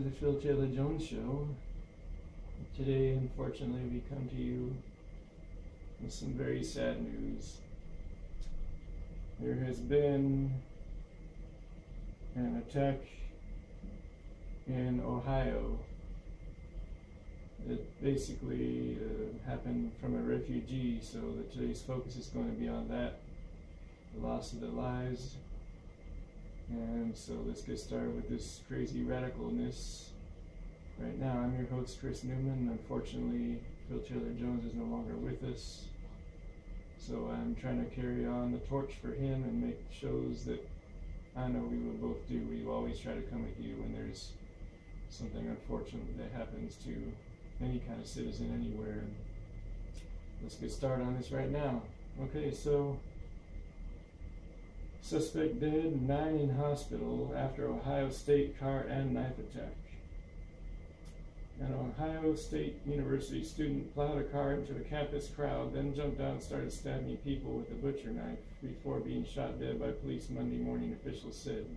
the Phil Taylor Jones Show. Today, unfortunately, we come to you with some very sad news. There has been an attack in Ohio that basically happened from a refugee, so that today's focus is going to be on that, the loss of the lives. And so let's get started with this crazy radicalness. Right now, I'm your host, Chris Newman. Unfortunately, Phil Taylor Jones is no longer with us. So I'm trying to carry on the torch for him and make shows that I know we will both do. We always try to come with you when there's something unfortunate that happens to any kind of citizen anywhere. Let's get started on this right now. Okay, so suspect dead, 9 in hospital after Ohio State car and knife attack. An Ohio State University student plowed a car into the campus crowd, then jumped out and started stabbing people with a butcher knife before being shot dead by police Monday morning, officials said.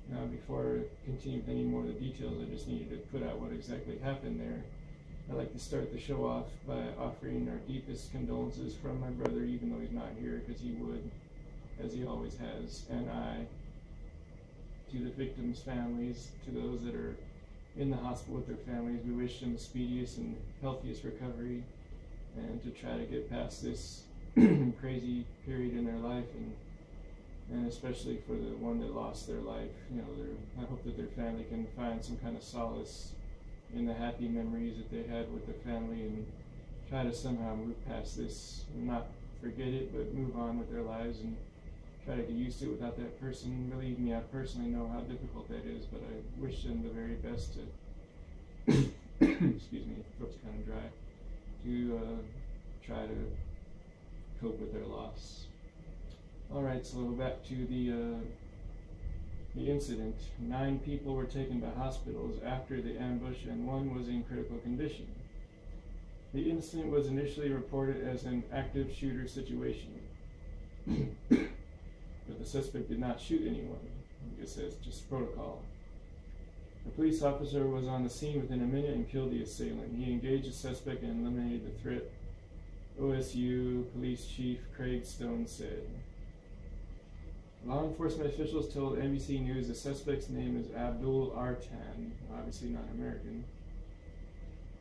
Now, before I continue with any more of the details, I just needed to put out what exactly happened there. I'd like to start the show off by offering our deepest condolences from my brother, even though he's not here, because he would, as he always has, and I, to the victims' families, to those that are in the hospital with their families. We wish them the speediest and healthiest recovery, and to try to get past this crazy period in their life, and especially for the one that lost their life. You know, I hope that their family can find some kind of solace in the happy memories that they had with their family, and try to somehow move past this, and not forget it, but move on with their lives and try to get used to it without that person. Believe me, I personally know how difficult that is, but I wish them the very best to, excuse me, throat's kind of dry, to try to cope with their loss. Alright, so back to the incident. 9 people were taken to hospitals after the ambush, and 1 was in critical condition. The incident was initially reported as an active shooter situation. But the suspect did not shoot anyone. I guess that's just protocol. The police officer was on the scene within a minute and killed the assailant. He engaged the suspect and eliminated the threat, OSU Police Chief Craig Stone said. Law enforcement officials told NBC News the suspect's name is Abdul Artan, obviously not American,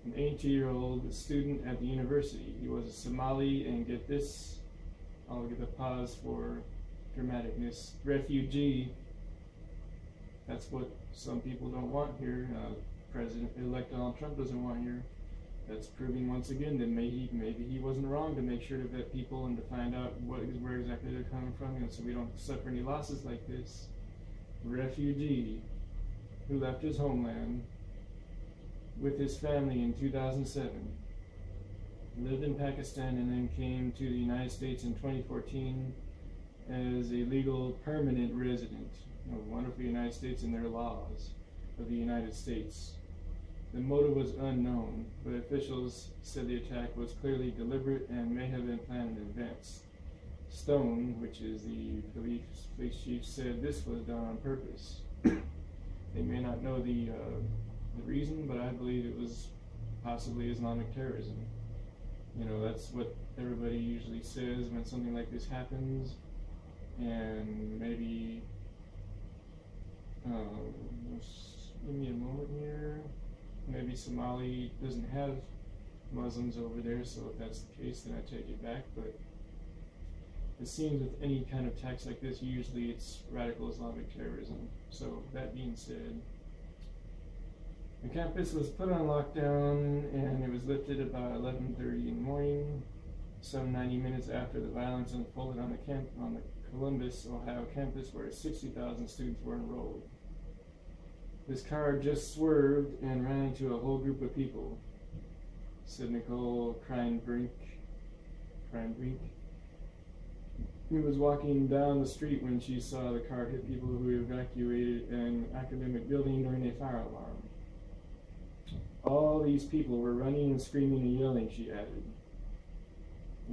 an 18-year-old student at the university. He was a Somali, and get this, I'll give a pause for dramaticness, refugee. That's what some people don't want here. President-elect Donald Trump doesn't want here. That's proving once again that maybe he wasn't wrong to make sure to vet people and to find out where exactly they're coming from, and so we don't suffer any losses like this. Refugee who left his homeland with his family in 2007, lived in Pakistan, and then came to the United States in 2014 as a legal permanent resident. Wonderful United States and their laws of the United States. The motive was unknown, but officials said the attack was clearly deliberate and may have been planned in advance. Stone, which is the police chief, said this was done on purpose. They may not know the reason, but I believe it was possibly Islamic terrorism. You know, that's what everybody usually says when something like this happens. And maybe, give me a moment here. Maybe Somali doesn't have Muslims over there, so if that's the case, then I take it back. But it seems with any kind of attacks like this, usually it's radical Islamic terrorism. So that being said, the campus was put on lockdown, and it was lifted about 11:30 in the morning, some 90 minutes after the violence unfolded on the Columbus, Ohio campus, where 60,000 students were enrolled. This car just swerved and ran into a whole group of people, said Nicole Kreinbrink. He was walking down the street when she saw the car hit people who evacuated an academic building during a fire alarm. All these people were running and screaming and yelling, she added.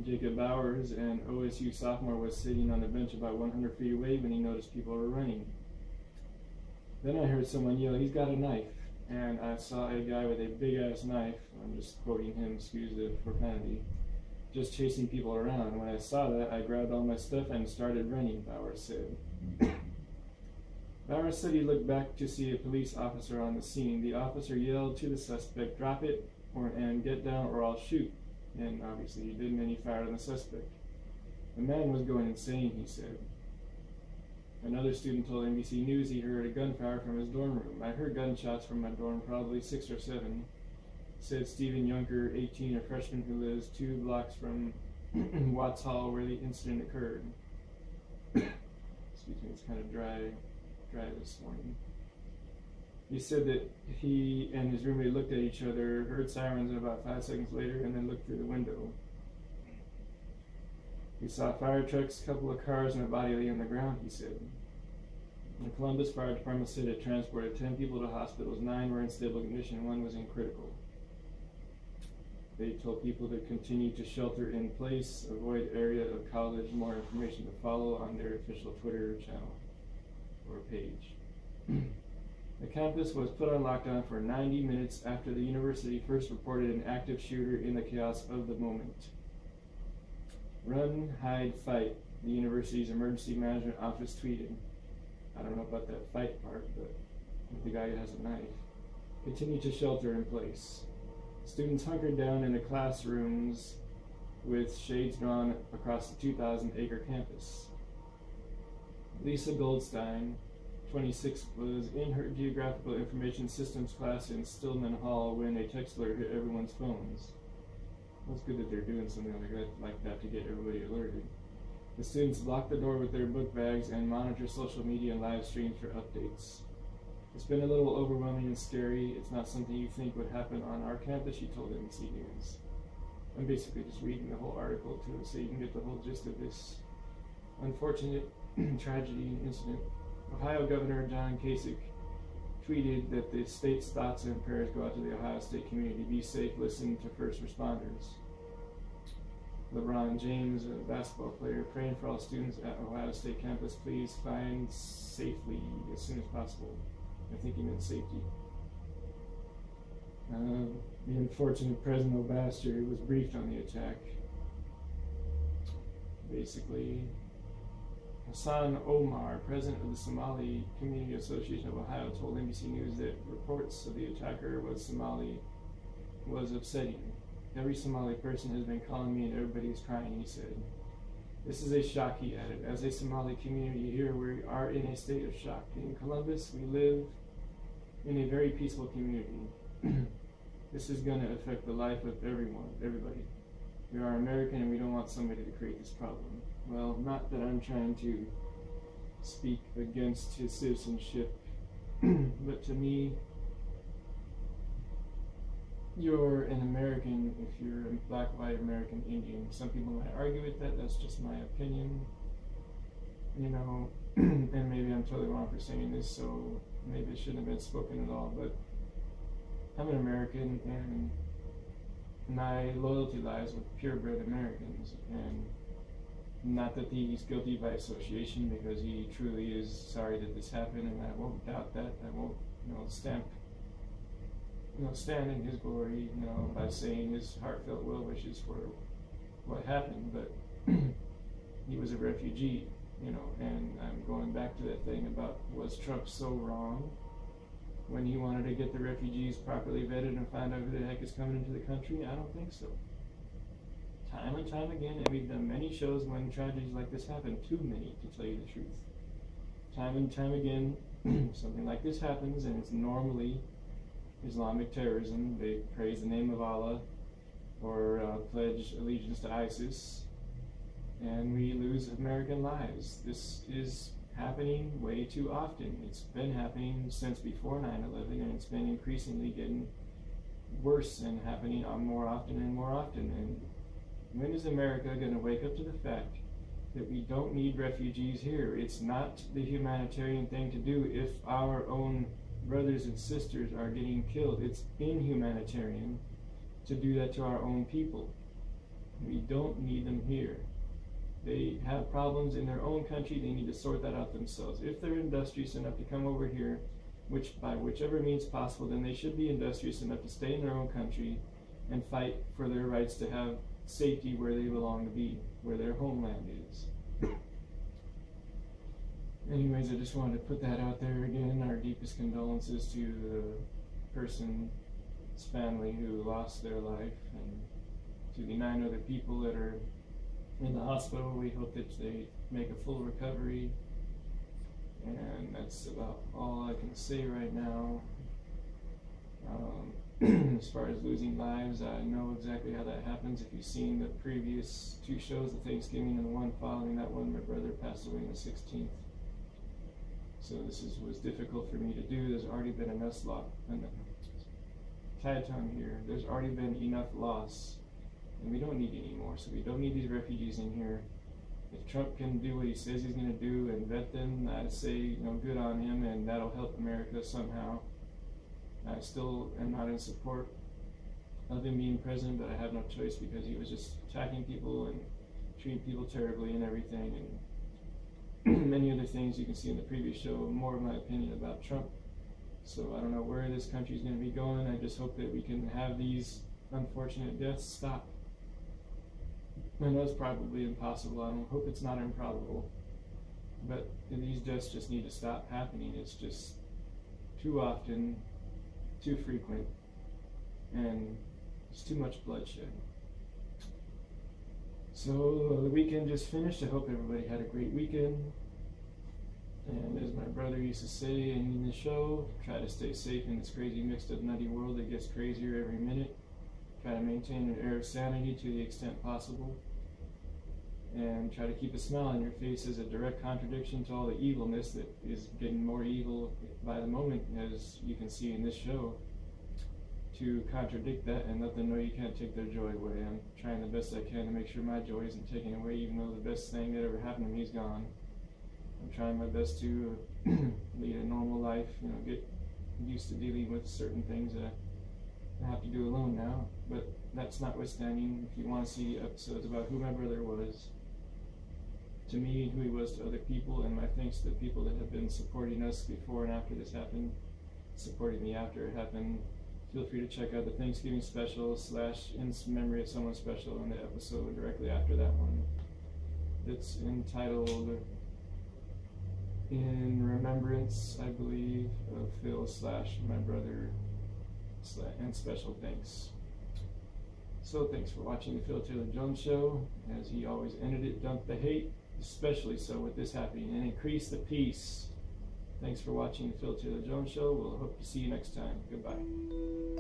Jacob Bowers, an OSU sophomore, was sitting on a bench about 100 feet away when he noticed people were running. Then I heard someone yell, "He's got a knife," and I saw a guy with a big-ass knife, I'm just quoting him, excuse the profanity, just chasing people around. When I saw that, I grabbed all my stuff and started running, Bauer said. Bauer said he looked back to see a police officer on the scene. The officer yelled to the suspect, "Drop it and get down or I'll shoot." And obviously he didn't, and he fired on the suspect. The man was going insane, he said. Another student told NBC News he heard a gunfire from his dorm room. "I heard gunshots from my dorm, probably 6 or 7, said Stephen Junker, 18, a freshman who lives 2 blocks from Watts Hall where the incident occurred. Excuse me, it's kind of dry this morning. He said that he and his roommate looked at each other, heard sirens about 5 seconds later, and then looked through the window. He saw fire trucks, a couple of cars, and a body lay on the ground, he said. The Columbus Fire Department said it transported 10 people to hospitals. 9 were in stable condition, 1 was in critical. They told people to continue to shelter in place, avoid area of college. More information to follow on their official Twitter channel or page. The campus was put on lockdown for 90 minutes after the university first reported an active shooter in the chaos of the moment. "Run, hide, fight," the university's emergency management office tweeted. I don't know about that fight part, but the guy who has a knife. "Continue to shelter in place." Students hunkered down in the classrooms with shades drawn across the 2,000-acre campus. Lisa Goldstein, 26, was in her Geographical Information Systems class in Stillman Hall when a text alert hit everyone's phones. Well, it's good that they're doing something like that to get everybody alerted. The students locked the door with their book bags and monitor social media and live streams for updates. "It's been a little overwhelming and scary. It's not something you think would happen on our campus," she told NBC News. I'm basically just reading the whole article too, so you can get the whole gist of this unfortunate tragedy and incident. Ohio Governor John Kasich tweeted that the state's thoughts and prayers go out to the Ohio State community. Be safe, listen to first responders. LeBron James, a basketball player, praying for all students at Ohio State campus. Please find safely as soon as possible. I think he meant safety. The unfortunate President Obastur was briefed on the attack. Basically, Hassan Omar, president of the Somali Community Association of Ohio, told NBC News that reports of the attacker was Somali was upsetting. "Every Somali person has been calling me and everybody is crying," he said. "This is a shock," he added. "As a Somali community here, we are in a state of shock. In Columbus, we live in a very peaceful community. This is going to affect the life of everybody. We are American and we don't want somebody to create this problem." Well, not that I'm trying to speak against his citizenship, but to me, you're an American if you're a black, white, American, Indian. Some people might argue with that. That's just my opinion. You know, and maybe I'm totally wrong for saying this, so maybe it shouldn't have been spoken at all, but I'm an American, and my loyalty lies with purebred Americans, and not that he's guilty by association, because he truly is sorry that this happened, and I won't doubt that. I won't, stand in his glory, by saying his heartfelt well wishes for what happened, but he was a refugee, and I'm going back to that thing about, was Trump so wrong when he wanted to get the refugees properly vetted and find out who the heck is coming into the country? I don't think so. Time and time again, and we've done many shows when tragedies like this happen, too many to tell you the truth. Time and time again, something like this happens, and it's normally Islamic terrorism. They praise the name of Allah or pledge allegiance to ISIS, and we lose American lives. This is happening way too often. It's been happening since before 9/11, and it's been increasingly getting worse and happening more often and more often. And when is America going to wake up to the fact that we don't need refugees here? It's not the humanitarian thing to do if our own brothers and sisters are getting killed. It's inhumanitarian to do that to our own people. We don't need them here. They have problems in their own country. They need to sort that out themselves. If they're industrious enough to come over here by whichever means possible, then they should be industrious enough to stay in their own country and fight for their rights to have safety where they belong to be, where their homeland is. Anyways, I just wanted to put that out there again. Our deepest condolences to the person's family who lost their life, and to the 9 other people that are in the hospital. We hope that they make a full recovery. And that's about all I can say right now. As far as losing lives, I know exactly how that happens. If you've seen the previous 2 shows, the Thanksgiving and the one following that one, my brother passed away on the 16th. So this was difficult for me to do. There's already been enough loss. There's already been enough loss, and we don't need any more. So we don't need these refugees in here. If Trump can do what he says he's going to do and vet them, I'd say, good on him, and that'll help America somehow. I still am not in support of him being president, but I have no choice because he was just attacking people and treating people terribly and everything, and many other things you can see in the previous show, more of my opinion about Trump. So I don't know where this country's going to be going. I just hope that we can have these unfortunate deaths stop. I know it's probably impossible. I don't hope it's not improbable, but these deaths just need to stop happening. It's just too often, too frequent, and it's too much bloodshed. So the weekend just finished. I hope everybody had a great weekend. And as my brother used to say in the show, try to stay safe in this crazy, mixed up, nutty world that gets crazier every minute. Try to maintain an air of sanity to the extent possible. And try to keep a smile on your face as a direct contradiction to all the evilness that is getting more evil by the moment, as you can see in this show. To contradict that and let them know you can't take their joy away. I'm trying the best I can to make sure my joy isn't taken away, even though the best thing that ever happened to me is gone. I'm trying my best to lead a normal life, get used to dealing with certain things that I have to do alone now. But that's notwithstanding, if you want to see episodes about who my brother was to me, who he was to other people, and my thanks to the people that have been supporting us before and after this happened, supporting me after it happened, feel free to check out the Thanksgiving special / in memory of someone special in the episode directly after that one. It's entitled In Remembrance, I believe, of Phil / my brother and special thanks. So thanks for watching the Phil Taylor Jones Show. As he always ended it, dump the hate, especially so with this happening, and increase the peace. Thanks for watching the Phil Taylor Jones Show. We'll hope to see you next time. Goodbye.